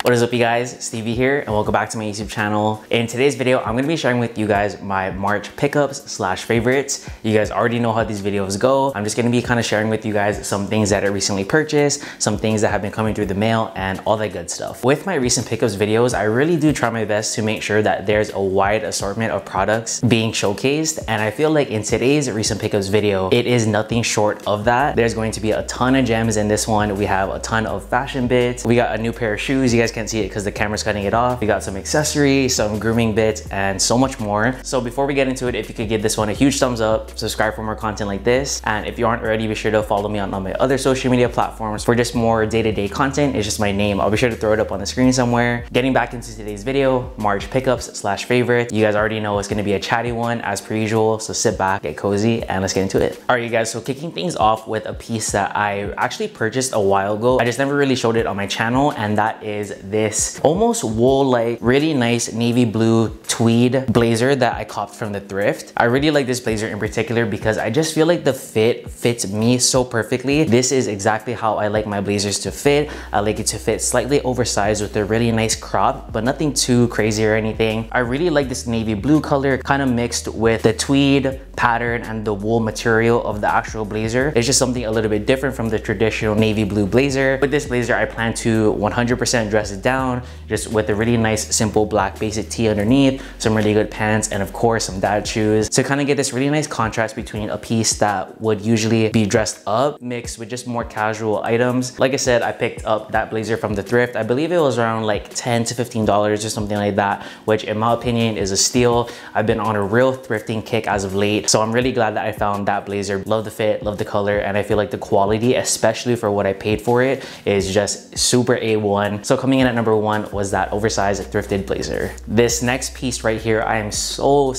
What is up, you guys? Stevie here, and welcome back to my YouTube channel. In today's video, I'm gonna be sharing with you guys my March pickups slash favorites. You guys already know how these videos go. I'm just gonna be kind of sharing with you guys some things that I recently purchased, some things that have been coming through the mail, and all that good stuff. With my recent pickups videos, I really do try my best to make sure that there's a wide assortment of products being showcased, and I feel like in today's recent pickups video, it is nothing short of that. There's going to be a ton of gems in this one. We have a ton of fashion bits. We got a new pair of shoes. You guys can't see it because the camera's cutting it off. We got some accessories, some grooming bits, and so much more. So before we get into it, if you could give this one a huge thumbs up, subscribe for more content like this, and if you aren't already, be sure to follow me on my other social media platforms for just more day-to-day content. It's just my name. I'll be sure to throw it up on the screen somewhere. Getting back into today's video, March pickups slash favorite. You guys already know it's gonna be a chatty one as per usual, so sit back, get cozy, and let's get into it. All right, you guys, so kicking things off with a piece that I actually purchased a while ago. I just never really showed it on my channel, and that is this almost wool-like, really nice navy blue tweed blazer that I copped from the thrift. I really like this blazer in particular because I just feel like the fit fits me so perfectly. This is exactly how I like my blazers to fit. I like it to fit slightly oversized with a really nice crop, but nothing too crazy or anything. I really like this navy blue color, kind of mixed with the tweed pattern and the wool material of the actual blazer. It's just something a little bit different from the traditional navy blue blazer. With this blazer, I plan to 100% dress it down, just with a really nice simple black basic tee underneath, some really good pants, and of course some dad shoes to kind of get this really nice contrast between a piece that would usually be dressed up mixed with just more casual items. Like I said, I picked up that blazer from the thrift. I believe it was around like $10 to $15 or something like that, which in my opinion is a steal. I've been on a real thrifting kick as of late, so I'm really glad that I found that blazer. Love the fit, love the color, and I feel like the quality, especially for what I paid for it, is just super A1. So coming in at number one was that oversized thrifted blazer. This next piece right here, I am so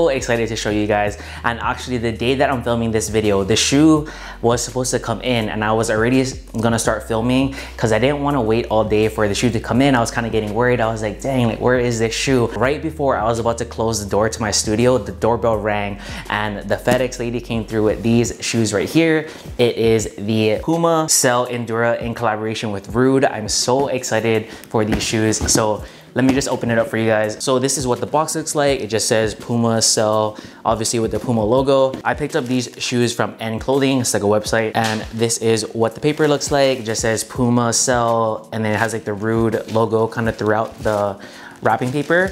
excited to show you guys. And actually the day that I'm filming this video, the shoe was supposed to come in, and I was already gonna start filming because I didn't want to wait all day for the shoe to come in. I was kind of getting worried. I was like, dang, like where is this shoe? Right before I was about to close the door to my studio, the doorbell rang and the FedEx lady came through with these shoes right here. It is the Puma SALLE ENDURA in collaboration with RHUDE. I'm so excited for these shoes. So let me just open it up for you guys. So this is what the box looks like. It just says Puma SALLE, obviously with the Puma logo. I picked up these shoes from End Clothing. It's like a website. And this is what the paper looks like. It just says Puma SALLE, and then it has like the RHUDE logo kind of throughout the wrapping paper.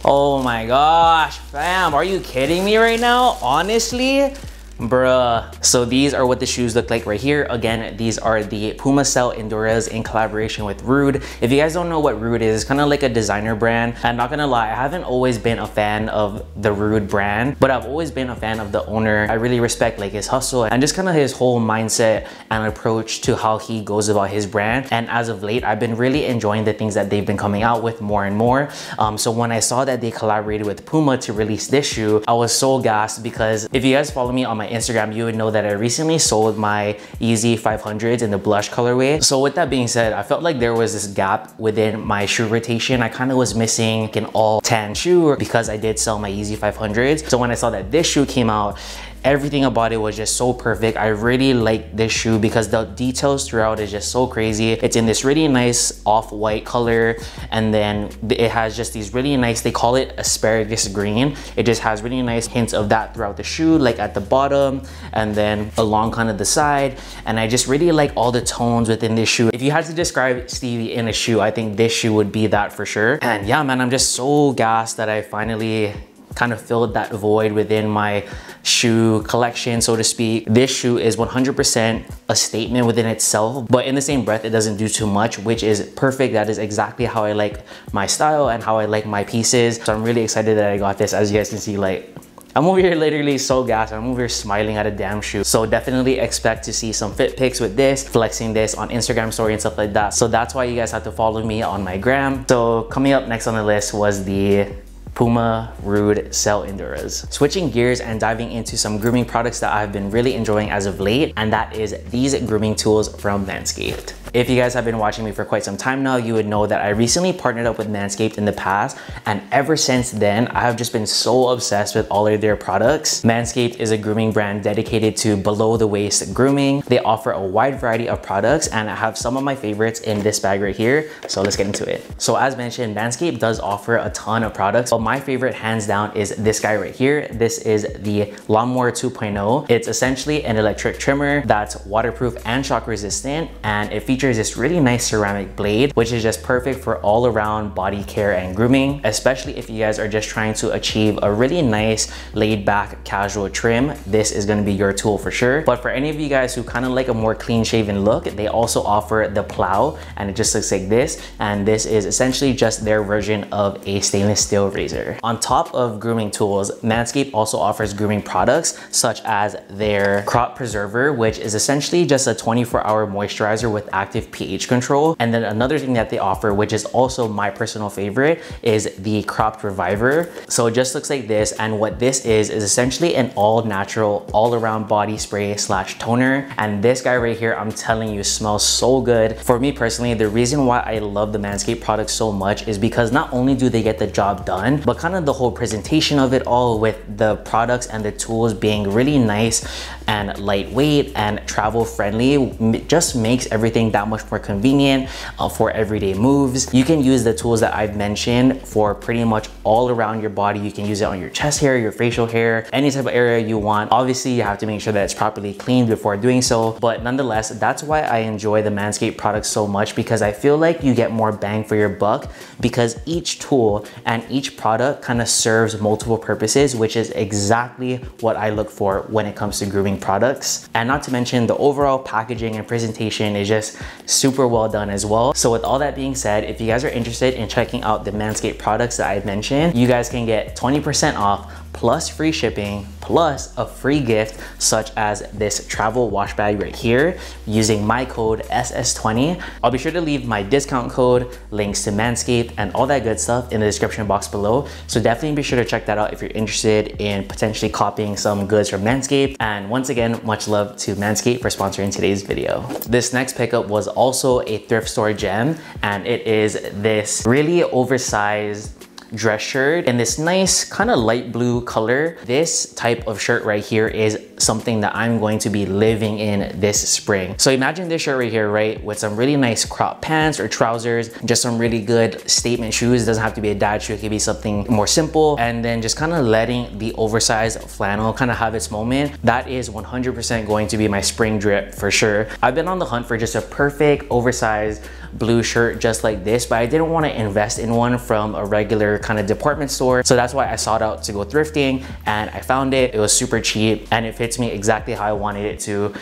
Oh my gosh, fam, are you kidding me right now? Honestly? Bruh. So these are what the shoes look like right here. Again, these are the Puma SALLE ENDURAs in collaboration with RHUDE. If you guys don't know what RHUDE is, it's kind of like a designer brand. I'm not gonna lie, I haven't always been a fan of the RHUDE brand, but I've always been a fan of the owner. I really respect like his hustle and just kind of his whole mindset and approach to how he goes about his brand. And as of late, I've been really enjoying the things that they've been coming out with more and more. So when I saw that they collaborated with Puma to release this shoe, I was so gassed because if you guys follow me on my Instagram, you would know that I recently sold my Yeezy 500s in the blush colorway. So with that being said, I felt like there was this gap within my shoe rotation. I kind of was missing an all tan shoe because I did sell my Yeezy 500s. So when I saw that this shoe came out, everything about it was just so perfect. I really like this shoe because the details throughout is just so crazy. It's in this really nice off-white color, and then it has just these really nice, they call it asparagus green. It just has really nice hints of that throughout the shoe, like at the bottom and then along kind of the side. And I just really like all the tones within this shoe. If you had to describe Stevie in a shoe, I think this shoe would be that for sure. And yeah, man, I'm just so gassed that I finally kind of filled that void within my shoe collection, so to speak. This shoe is 100% a statement within itself, but in the same breath, it doesn't do too much, which is perfect. That is exactly how I like my style and how I like my pieces. So I'm really excited that I got this. As you guys can see, like, I'm over here literally so gassed. I'm over here smiling at a damn shoe. So definitely expect to see some fit pics with this, flexing this on Instagram story and stuff like that. So that's why you guys have to follow me on my gram. So coming up next on the list was the Puma RHUDE SALLE ENDURAs. Switching gears and diving into some grooming products that I've been really enjoying as of late, and that is these grooming tools from Manscaped. If you guys have been watching me for quite some time now, you would know that I recently partnered up with Manscaped in the past, and ever since then, I have just been so obsessed with all of their products. Manscaped is a grooming brand dedicated to below the waist grooming. They offer a wide variety of products, and I have some of my favorites in this bag right here. So let's get into it. So as mentioned, Manscaped does offer a ton of products, but my favorite hands down is this guy right here. This is the Lawnmower 2.0. It's essentially an electric trimmer that's waterproof and shock resistant, and it features this really nice ceramic blade, which is just perfect for all around body care and grooming, especially if you guys are just trying to achieve a really nice laid back casual trim. This is going to be your tool for sure. But for any of you guys who kind of like a more clean shaven look, they also offer the Plow, and it just looks like this, and this is essentially just their version of a stainless steel razor. On top of grooming tools, Manscaped also offers grooming products such as their Crop Preserver, which is essentially just a 24-hour moisturizer with active pH control. And then another thing that they offer, which is also my personal favorite, is the Crop Reviver. So it just looks like this, and what this is essentially an all natural, all around body spray slash toner. And this guy right here, I'm telling you, smells so good. For me personally, the reason why I love the Manscaped products so much is because not only do they get the job done, but kind of the whole presentation of it all with the products and the tools being really nice and lightweight and travel friendly just makes everything that much more convenient for everyday moves. You can use the tools that I've mentioned for pretty much all around your body. You can use it on your chest hair, your facial hair, any type of area you want. Obviously, you have to make sure that it's properly cleaned before doing so, but nonetheless, that's why I enjoy the Manscaped products so much, because I feel like you get more bang for your buck, because each tool and each product kind of serves multiple purposes, which is exactly what I look for when it comes to grooming products. And not to mention, the overall packaging and presentation is just super well done as well. So with all that being said, if you guys are interested in checking out the Manscaped products that I mentioned, you guys can get 20% off plus free shipping plus a free gift such as this travel wash bag right here using my code SS20. I'll be sure to leave my discount code, links to Manscaped, and all that good stuff in the description box below. So definitely be sure to check that out if you're interested in potentially copying some goods from Manscaped. And once again, much love to Manscaped for sponsoring today's video. This next pickup was also a thrift store gem, and it is this really oversized dress shirt in this nice kind of light blue color. This type of shirt right here is something that I'm going to be living in this spring. So imagine this shirt right here, right, with some really nice crop pants or trousers, just some really good statement shoes. It doesn't have to be a dad shoe, it could be something more simple, and then just kind of letting the oversized flannel kind of have its moment. That is 100% going to be my spring drip for sure. I've been on the hunt for just a perfect oversized blue shirt just like this, but I didn't want to invest in one from a regular kind of department store. So that's why I sought out to go thrifting, and I found it. It was super cheap and it fits me exactly how I wanted it to.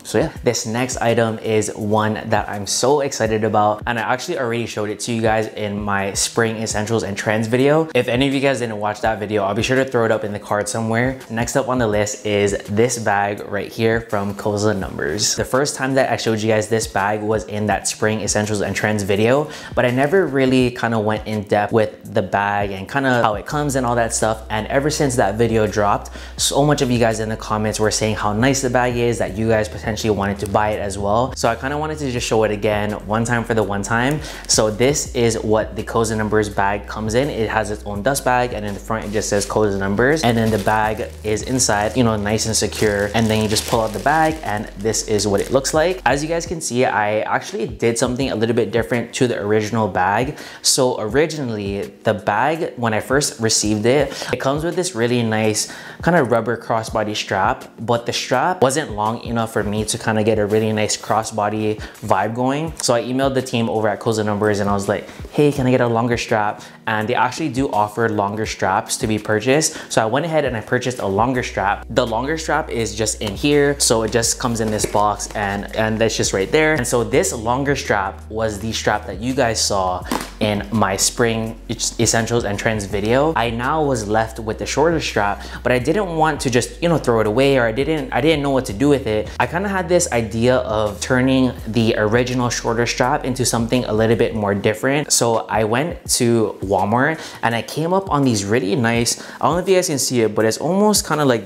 So yeah, this next item is one that I'm so excited about, and I actually already showed it to you guys in my spring essentials and trends video. If any of you guys didn't watch that video, I'll be sure to throw it up in the card somewhere. Next up on the list is this bag right here from KOZHA Numbers. The first time that I showed you guys this bag was in that spring essentials and trends video, but I never really kind of went in depth with the bag and kind of how it comes and all that stuff. And ever since that video dropped, so much of you guys in the comments were saying how nice the bag is, that you guys potentially wanted to buy it as well. So I kind of wanted to just show it again, one time for the one time. So this is what the KOZHA Numbers bag comes in. It has its own dust bag, and in the front it just says KOZHA Numbers, and then the bag is inside, you know, nice and secure. And then you just pull out the bag, and this is what it looks like. As you guys can see, I actually did something a little bit different to the original bag. So originally, the bag, when I first received it, it comes with this really nice kind of rubber crossbody strap, but the strap wasn't long enough for me to kind of get a really nice crossbody vibe going. So I emailed the team over at KOZHA Numbers and I was like, hey, can I get a longer strap? And they actually do offer longer straps to be purchased. So I went ahead and I purchased a longer strap. The longer strap is just in here. So it just comes in this box, and that's just right there. And so this longer strap was the strap that you guys saw in my spring essentials and trends video. I now was left with the shorter strap, but I didn't want to just, you know, throw it away, or I didn't know what to do with it. I kind of had this idea of turning the original shorter strap into something a little bit more different. So I went to Walmart and I came up on these really nice, I don't know if you guys can see it, but it's almost kind of like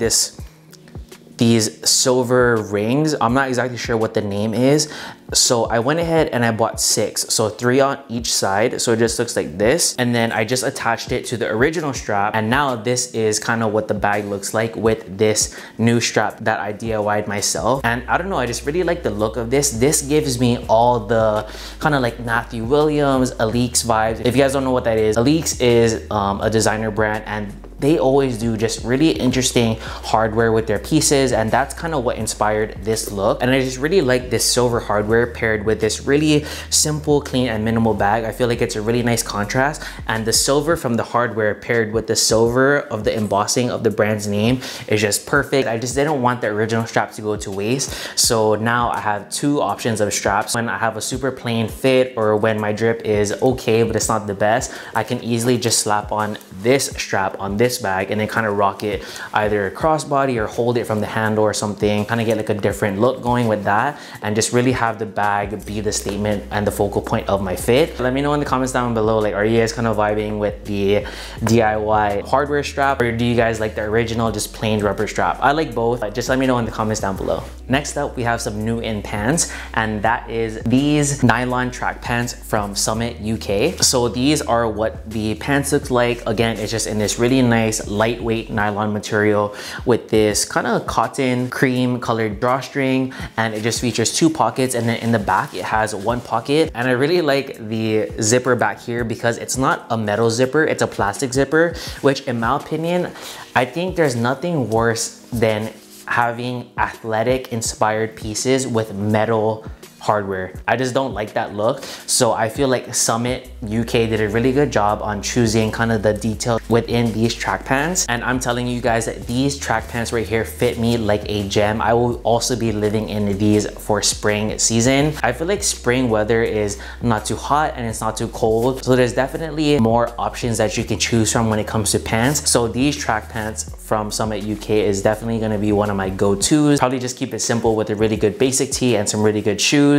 these silver rings. I'm not exactly sure what the name is. So I went ahead and I bought 6, so 3 on each side, so it just looks like this. And then I just attached it to the original strap, and now this is kind of what the bag looks like with this new strap that I DIY'd myself. And I don't know, I just really like the look of this. This gives me all the kind of like Matthew Williams, Alix vibes. If you guys don't know what that is, Alix is a designer brand, and they always do just really interesting hardware with their pieces, and that's kind of what inspired this look. And I just really like this silver hardware paired with this really simple, clean, and minimal bag. I feel like it's a really nice contrast, and the silver from the hardware paired with the silver of the embossing of the brand's name is just perfect. I just didn't want the original strap to go to waste, so now I have 2 options of straps. When I have a super plain fit, or when my drip is okay but it's not the best, I can easily just slap on this strap on this bag and then kind of rock it either crossbody or hold it from the handle or something, kind of get like a different look going with that, and just really have the bag be the statement and the focal point of my fit. Let me know in the comments down below, like, are you guys kind of vibing with the DIY hardware strap, or do you guys like the original just plain rubber strap? I like both, but just let me know in the comments down below. Next up, we have some new in pants, and that is these nylon track pants from Summit UK. So these are what the pants look like. Again, it's just in this really nice lightweight nylon material with this kind of cotton cream colored drawstring, and it just features 2 pockets, and then in the back it has 1 pocket. And I really like the zipper back here because it's not a metal zipper, it's a plastic zipper, which in my opinion, I think there's nothing worse than having athletic inspired pieces with metal hardware. I just don't like that look. So I feel like Summit UK did a really good job on choosing kind of the detail within these track pants. And I'm telling you guys that these track pants right here fit me like a gem. I will also be living in these for spring season. I feel like spring weather is not too hot and it's not too cold. So there's definitely more options that you can choose from when it comes to pants. So these track pants from Summit UK is definitely gonna be one of my go-tos. Probably just keep it simple with a really good basic tee and some really good shoes.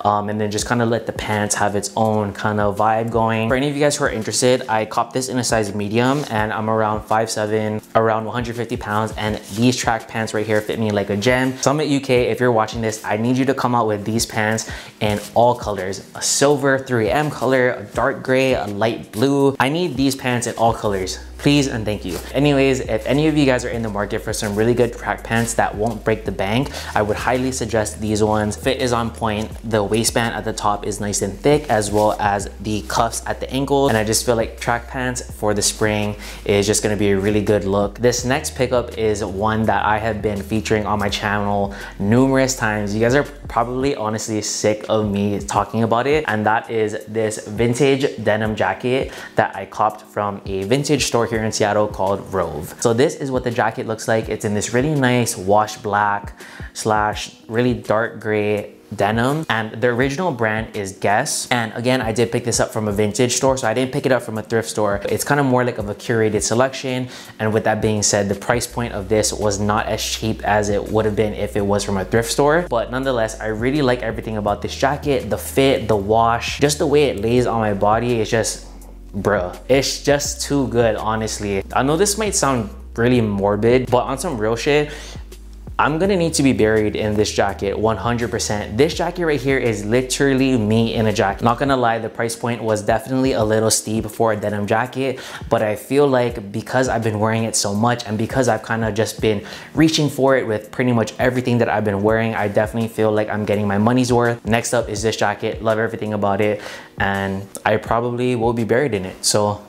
And then just kind of let the pants have its own kind of vibe going. For any of you guys who are interested, I copped this in a size medium, and I'm around 5'7", around 150 pounds, and these track pants right here fit me like a gem. Summit UK, if you're watching this, I need you to come out with these pants in all colors. A silver 3M color, a dark gray, a light blue. I need these pants in all colors. Please and thank you. Anyways, if any of you guys are in the market for some really good track pants that won't break the bank, I would highly suggest these ones. Fit is on point. The waistband at the top is nice and thick, as well as the cuffs at the ankle. And I just feel like track pants for the spring is just gonna be a really good look. This next pickup is one that I have been featuring on my channel numerous times. You guys are probably honestly sick of me talking about it. And that is this vintage denim jacket that I copped from a vintage store here in Seattle called RHUDE. So this is what the jacket looks like. It's in this really nice wash black / really dark gray denim, and the original brand is Guess. And again, I did pick this up from a vintage store, so I didn't pick it up from a thrift store. It's kind of more like of a curated selection, and with that being said, the price point of this was not as cheap as it would have been if it was from a thrift store. But nonetheless, I really like everything about this jacket. The fit, the wash, just the way it lays on my body is just, bruh, it's just too good, honestly. I know this might sound really morbid, but on some real shit, I'm gonna need to be buried in this jacket 100%. This jacket right here is literally me in a jacket. Not gonna lie, the price point was definitely a little steep for a denim jacket, but I feel like because I've been wearing it so much and because I've kind of just been reaching for it with pretty much everything that I've been wearing, I definitely feel like I'm getting my money's worth. Next up is this jacket. Love everything about it, and I probably will be buried in it. So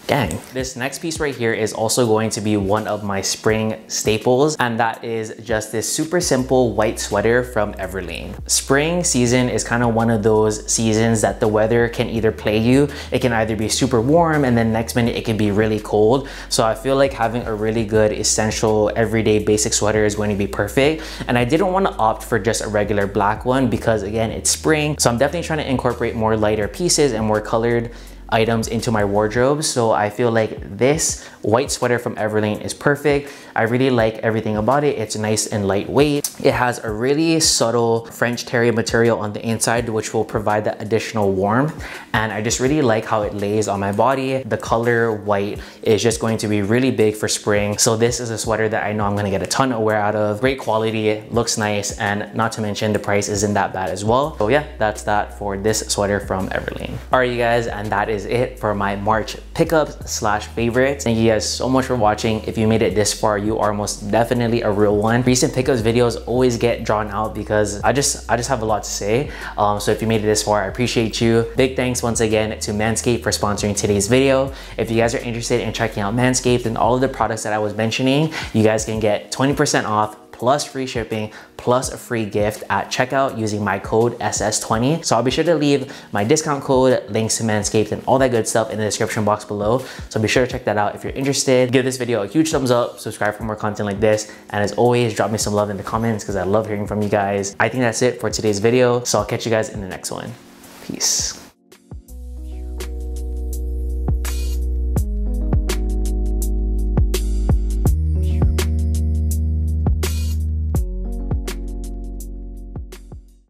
gang. This next piece right here is also going to be one of my spring staples, and that is just this super simple white sweater from EVERLANE. Spring season is kind of one of those seasons that the weather can either play you. It can either be super warm and then next minute it can be really cold. So I feel like having a really good essential everyday basic sweater is going to be perfect. And I didn't want to opt for just a regular black one because again, it's spring. So I'm definitely trying to incorporate more lighter pieces and more colored items into my wardrobe. So I feel like this white sweater from EVERLANE is perfect. I really like everything about it. It's nice and lightweight. It has a really subtle French terry material on the inside, which will provide that additional warmth. And I just really like how it lays on my body. The color white is just going to be really big for spring. So this is a sweater that I know I'm gonna get a ton of wear out of. Great quality, looks nice, and not to mention the price isn't that bad as well. So yeah, that's that for this sweater from EVERLANE. All right, you guys, and that is it for my March pickups slash favorites. Thank you guys so much for watching. If you made it this far, you are most definitely a real one. Recent pickups videos always get drawn out because I just have a lot to say. So if you made it this far, I appreciate you. Big thanks once again to Manscaped for sponsoring today's video. If you guys are interested in checking out Manscaped and all of the products that I was mentioning, you guys can get 20% off plus free shipping plus a free gift at checkout using my code SS20. So I'll be sure to leave my discount code, links to Manscaped, and all that good stuff in the description box below. So be sure to check that out if you're interested. Give this video a huge thumbs up, subscribe for more content like this, and as always, drop me some love in the comments because I love hearing from you guys. I think that's it for today's video, so I'll catch you guys in the next one. Peace.